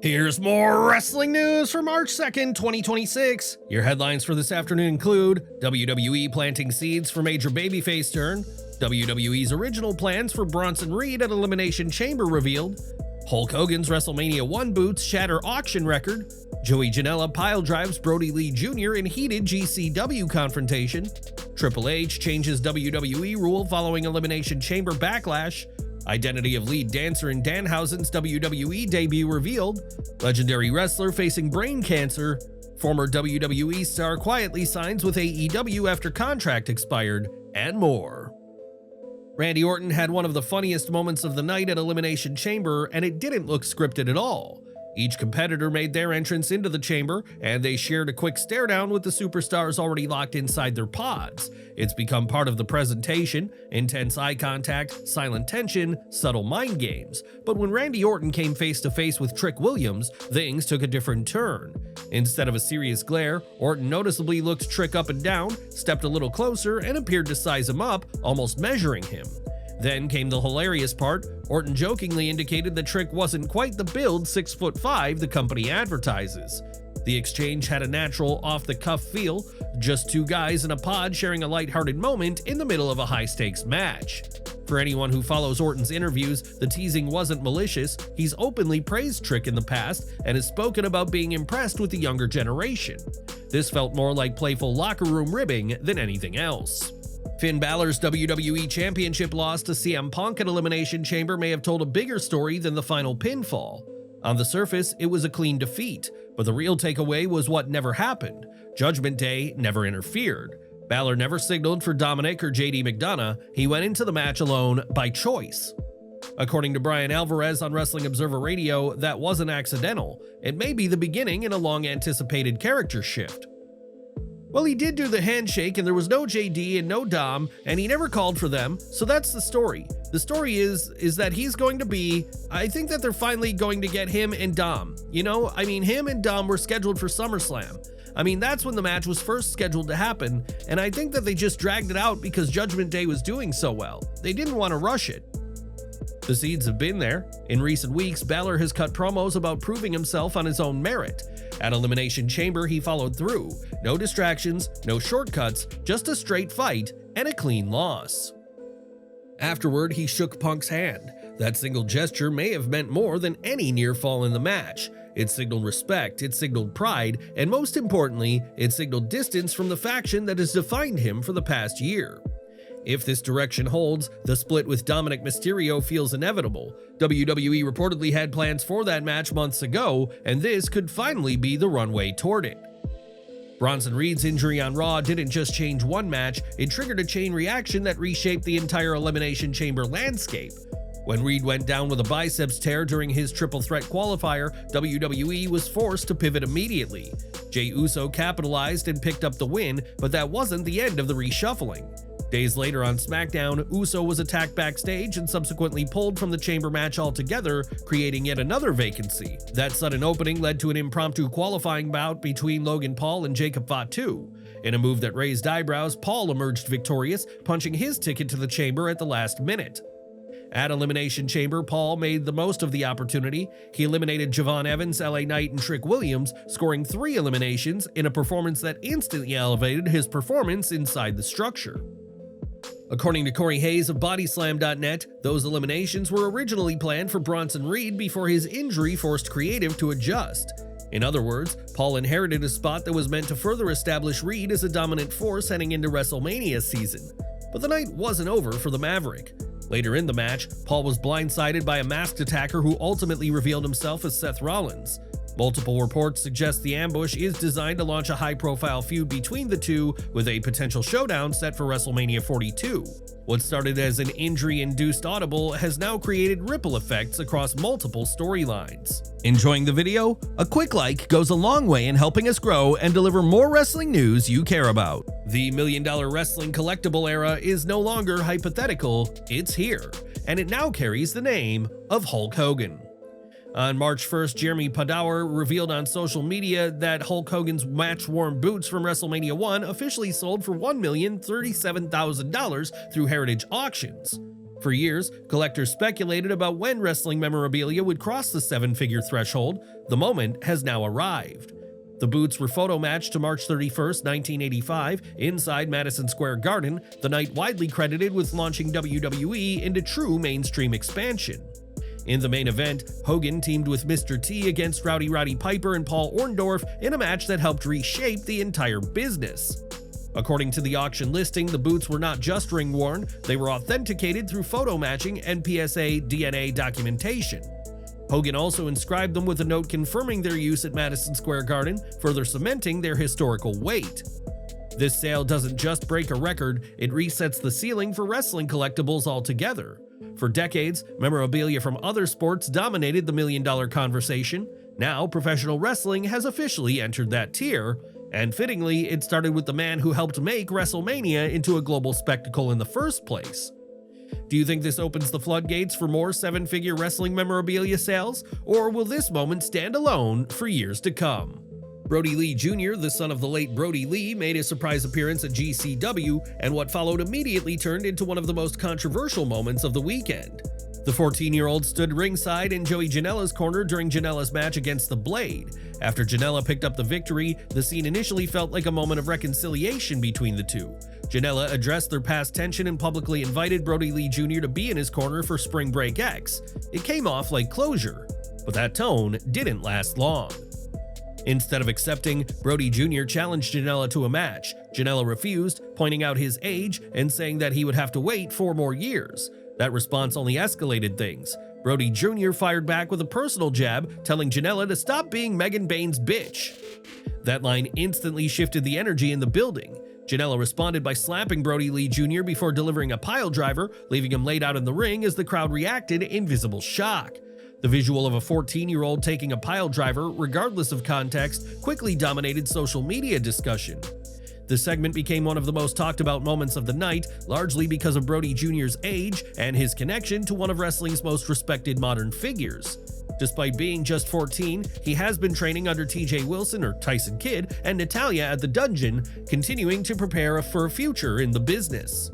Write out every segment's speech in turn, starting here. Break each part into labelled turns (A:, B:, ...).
A: Here's more wrestling news for March 2nd, 2026. Your headlines for this afternoon include WWE planting seeds for major babyface turn, WWE's original plans for Bronson Reed at Elimination Chamber revealed, Hulk Hogan's WrestleMania 1 boots shatter auction record, Joey Janela piledrives Brodie Lee Jr. in heated GCW confrontation, Triple H changes WWE rule following Elimination Chamber Backlash, identity of lead dancer in Danhausen's WWE debut revealed, legendary wrestler facing brain cancer, former WWE star quietly signs with AEW after contract expired, and more. Randy Orton had one of the funniest moments of the night at Elimination Chamber, and it didn't look scripted at all. Each competitor made their entrance into the chamber, and they shared a quick stare down with the superstars already locked inside their pods. It's become part of the presentation: intense eye contact, silent tension, subtle mind games. But when Randy Orton came face to face with Trick Williams, things took a different turn. Instead of a serious glare, Orton noticeably looked Trick up and down, stepped a little closer, and appeared to size him up, almost measuring him. Then came the hilarious part. Orton jokingly indicated that Trick wasn't quite the build 6'5" the company advertises. The exchange had a natural, off-the-cuff feel, just two guys in a pod sharing a lighthearted moment in the middle of a high-stakes match. For anyone who follows Orton's interviews, the teasing wasn't malicious. He's openly praised Trick in the past and has spoken about being impressed with the younger generation. This felt more like playful locker room ribbing than anything else. Finn Balor's WWE Championship loss to CM Punk at Elimination Chamber may have told a bigger story than the final pinfall. On the surface, it was a clean defeat, but the real takeaway was what never happened. Judgment Day never interfered. Balor never signaled for Dominic or JD McDonough. He went into the match alone by choice. According to Brian Alvarez on Wrestling Observer Radio, that wasn't accidental. It may be the beginning in a long-anticipated character shift. Well, he did do the handshake, and there was no JD and no Dom, and he never called for them, so that's the story. The story is that he's going to be, I think that they're finally going to get him and Dom. You know, him and Dom were scheduled for SummerSlam. That's when the match was first scheduled to happen, and I think that they just dragged it out because Judgment Day was doing so well. They didn't want to rush it. The seeds have been there. In recent weeks, Balor has cut promos about proving himself on his own merit. At Elimination Chamber, he followed through. No distractions, no shortcuts, just a straight fight and a clean loss. Afterward, he shook Punk's hand. That single gesture may have meant more than any near fall in the match. It signaled respect, it signaled pride, and most importantly, it signaled distance from the faction that has defined him for the past year. If this direction holds, the split with Dominic Mysterio feels inevitable. WWE reportedly had plans for that match months ago, and this could finally be the runway toward it. Bronson Reed's injury on Raw didn't just change one match, it triggered a chain reaction that reshaped the entire Elimination Chamber landscape. When Reed went down with a biceps tear during his triple threat qualifier, WWE was forced to pivot immediately. Jey Uso capitalized and picked up the win, but that wasn't the end of the reshuffling. Days later on SmackDown, Uso was attacked backstage and subsequently pulled from the chamber match altogether, creating yet another vacancy. That sudden opening led to an impromptu qualifying bout between Logan Paul and Jacob Fatu. In a move that raised eyebrows, Paul emerged victorious, punching his ticket to the chamber at the last minute. At Elimination Chamber, Paul made the most of the opportunity. He eliminated Javon Evans, LA Knight, and Trick Williams, scoring 3 eliminations in a performance that instantly elevated his performance inside the structure. According to Corey Hayes of Bodyslam.net, those eliminations were originally planned for Bronson Reed before his injury forced creative to adjust. In other words, Paul inherited a spot that was meant to further establish Reed as a dominant force heading into WrestleMania season. But the night wasn't over for the Maverick. Later in the match, Paul was blindsided by a masked attacker who ultimately revealed himself as Seth Rollins. Multiple reports suggest the ambush is designed to launch a high-profile feud between the two, with a potential showdown set for WrestleMania 42. What started as an injury-induced audible has now created ripple effects across multiple storylines. Enjoying the video? A quick like goes a long way in helping us grow and deliver more wrestling news you care about. The $1 Million Wrestling collectible era is no longer hypothetical, it's here, and it now carries the name of Hulk Hogan. On March 1st, Jeremy Padawer revealed on social media that Hulk Hogan's match-worn boots from WrestleMania 1 officially sold for $1,037,000 through Heritage Auctions. For years, collectors speculated about when wrestling memorabilia would cross the seven-figure threshold. The moment has now arrived. The boots were photo matched to March 31st, 1985, inside Madison Square Garden, the night widely credited with launching WWE into true mainstream expansion. In the main event, Hogan teamed with Mr. T against Rowdy Roddy Piper and Paul Orndorff in a match that helped reshape the entire business. According to the auction listing, the boots were not just ring-worn, they were authenticated through photo matching and PSA DNA documentation. Hogan also inscribed them with a note confirming their use at Madison Square Garden, further cementing their historical weight. This sale doesn't just break a record, it resets the ceiling for wrestling collectibles altogether. For decades, memorabilia from other sports dominated the million-dollar conversation. Now, professional wrestling has officially entered that tier, and fittingly, it started with the man who helped make WrestleMania into a global spectacle in the first place. Do you think this opens the floodgates for more seven-figure wrestling memorabilia sales, or will this moment stand alone for years to come? Brodie Lee Jr., the son of the late Brodie Lee, made a surprise appearance at GCW, and what followed immediately turned into one of the most controversial moments of the weekend. The 14-year-old stood ringside in Joey Janela's corner during Janela's match against The Blade. After Janela picked up the victory, the scene initially felt like a moment of reconciliation between the two. Janela addressed their past tension and publicly invited Brodie Lee Jr. to be in his corner for Spring Break X. It came off like closure, but that tone didn't last long. Instead of accepting, Brodie Jr. challenged Janela to a match. Janela refused, pointing out his age and saying that he would have to wait 4 more years. That response only escalated things. Brodie Jr. fired back with a personal jab, telling Janela to stop being Megan Bain's bitch. That line instantly shifted the energy in the building. Janela responded by slapping Brodie Lee Jr. before delivering a piledriver, leaving him laid out in the ring as the crowd reacted in visible shock. The visual of a 14-year-old taking a piledriver, regardless of context, quickly dominated social media discussion. The segment became one of the most talked about moments of the night, largely because of Brodie Jr.'s age and his connection to one of wrestling's most respected modern figures. Despite being just 14, he has been training under TJ Wilson or Tyson Kidd and Natalya at the Dungeon, continuing to prepare for a future in the business.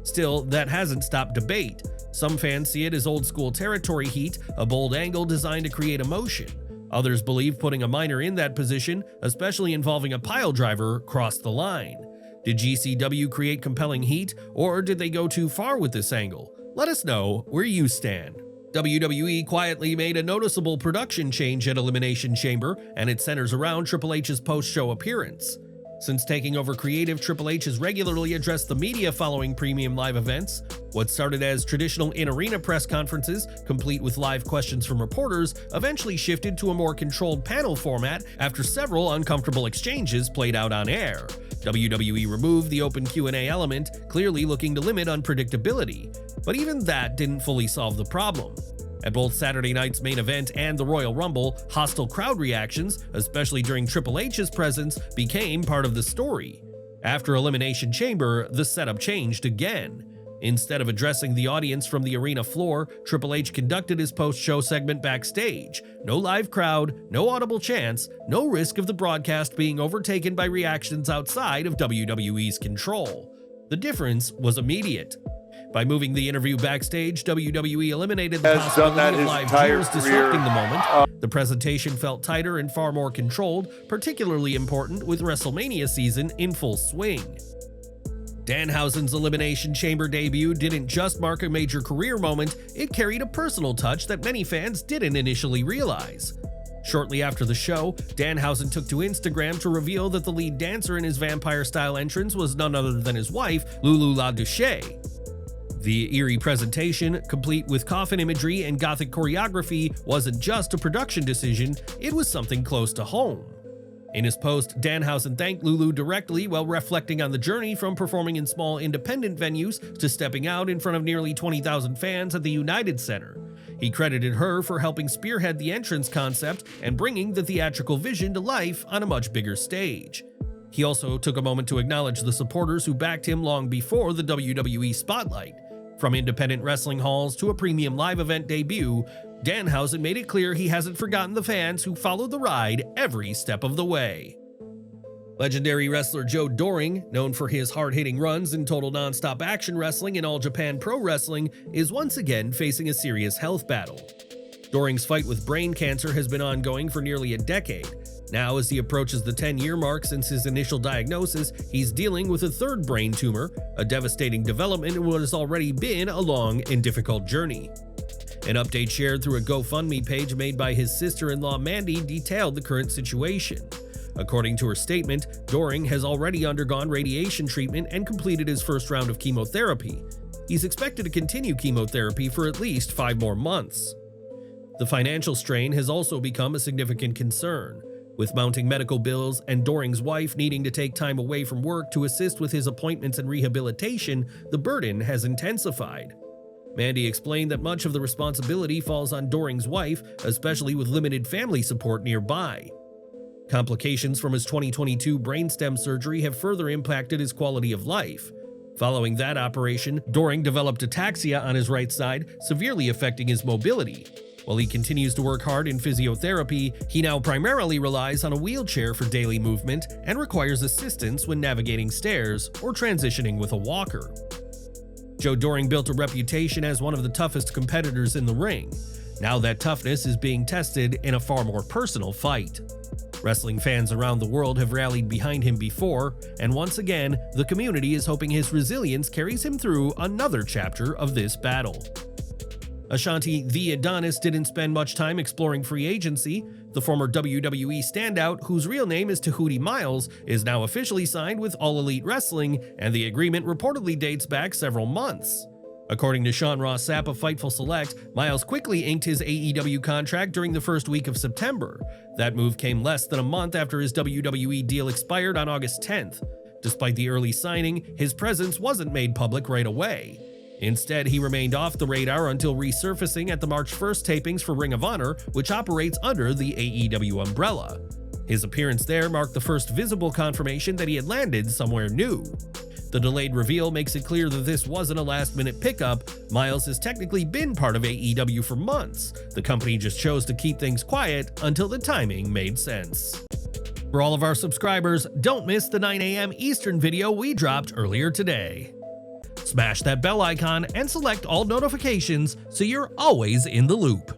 A: Still, that hasn't stopped debate. Some fans see it as old-school territory heat, a bold angle designed to create emotion. Others believe putting a minor in that position, especially involving a piledriver, crossed the line. Did GCW create compelling heat, or did they go too far with this angle? Let us know where you stand. WWE quietly made a noticeable production change at Elimination Chamber, and it centers around Triple H's post-show appearance. Since taking over creative, Triple H has regularly addressed the media following premium live events. What started as traditional in-arena press conferences, complete with live questions from reporters, eventually shifted to a more controlled panel format after several uncomfortable exchanges played out on air. WWE removed the open Q&A element, clearly looking to limit unpredictability. But even that didn't fully solve the problem. At both Saturday night's main event and the Royal Rumble, hostile crowd reactions, especially during Triple H's presence, became part of the story. After Elimination Chamber, the setup changed again. Instead of addressing the audience from the arena floor, Triple H conducted his post-show segment backstage. No live crowd, no audible chants, no risk of the broadcast being overtaken by reactions outside of WWE's control. The difference was immediate. By moving the interview backstage, WWE eliminated the possibility of live viewers disrupting the moment. The presentation felt tighter and far more controlled, particularly important with WrestleMania season in full swing. Danhausen's Elimination Chamber debut didn't just mark a major career moment, it carried a personal touch that many fans didn't initially realize. Shortly after the show, Danhausen took to Instagram to reveal that the lead dancer in his vampire-style entrance was none other than his wife, Lulu LaDuche. The eerie presentation, complete with coffin imagery and gothic choreography, wasn't just a production decision, it was something close to home. In his post, Danhausen thanked Lulu directly while reflecting on the journey from performing in small independent venues to stepping out in front of nearly 20,000 fans at the United Center. He credited her for helping spearhead the entrance concept and bringing the theatrical vision to life on a much bigger stage. He also took a moment to acknowledge the supporters who backed him long before the WWE spotlight. From independent wrestling halls to a premium live event debut, Danhausen made it clear he hasn't forgotten the fans who followed the ride every step of the way. Legendary wrestler Joe Doring, known for his hard-hitting runs in total non-stop action wrestling and All Japan Pro Wrestling, is once again facing a serious health battle. Doring's fight with brain cancer has been ongoing for nearly a decade. Now, as he approaches the 10-year mark since his initial diagnosis, he's dealing with a third brain tumor, a devastating development in what has already been a long and difficult journey. An update shared through a GoFundMe page made by his sister-in-law Mandy detailed the current situation. According to her statement, Doring has already undergone radiation treatment and completed his first round of chemotherapy. He's expected to continue chemotherapy for at least 5 more months. The financial strain has also become a significant concern. With mounting medical bills and Doring's wife needing to take time away from work to assist with his appointments and rehabilitation, the burden has intensified. Mandy explained that much of the responsibility falls on Doring's wife, especially with limited family support nearby. Complications from his 2022 brainstem surgery have further impacted his quality of life. Following that operation, Doring developed ataxia on his right side, severely affecting his mobility. While he continues to work hard in physiotherapy, he now primarily relies on a wheelchair for daily movement and requires assistance when navigating stairs or transitioning with a walker. Joe Doring built a reputation as one of the toughest competitors in the ring. Now that toughness is being tested in a far more personal fight. Wrestling fans around the world have rallied behind him before, and once again, the community is hoping his resilience carries him through another chapter of this battle. Ashante the Adonis didn't spend much time exploring free agency. The former WWE standout, whose real name is Tehuti Miles, is now officially signed with All Elite Wrestling, and the agreement reportedly dates back several months. According to Sean Ross Sapp of Fightful Select, Miles quickly inked his AEW contract during the first week of September. That move came less than a month after his WWE deal expired on August 10th. Despite the early signing, his presence wasn't made public right away. Instead, he remained off the radar until resurfacing at the March 1st tapings for Ring of Honor, which operates under the AEW umbrella. His appearance there marked the first visible confirmation that he had landed somewhere new. The delayed reveal makes it clear that this wasn't a last-minute pickup. Miles has technically been part of AEW for months. The company just chose to keep things quiet until the timing made sense. For all of our subscribers, don't miss the 9 a.m. Eastern video we dropped earlier today. Smash that bell icon and select all notifications so you're always in the loop.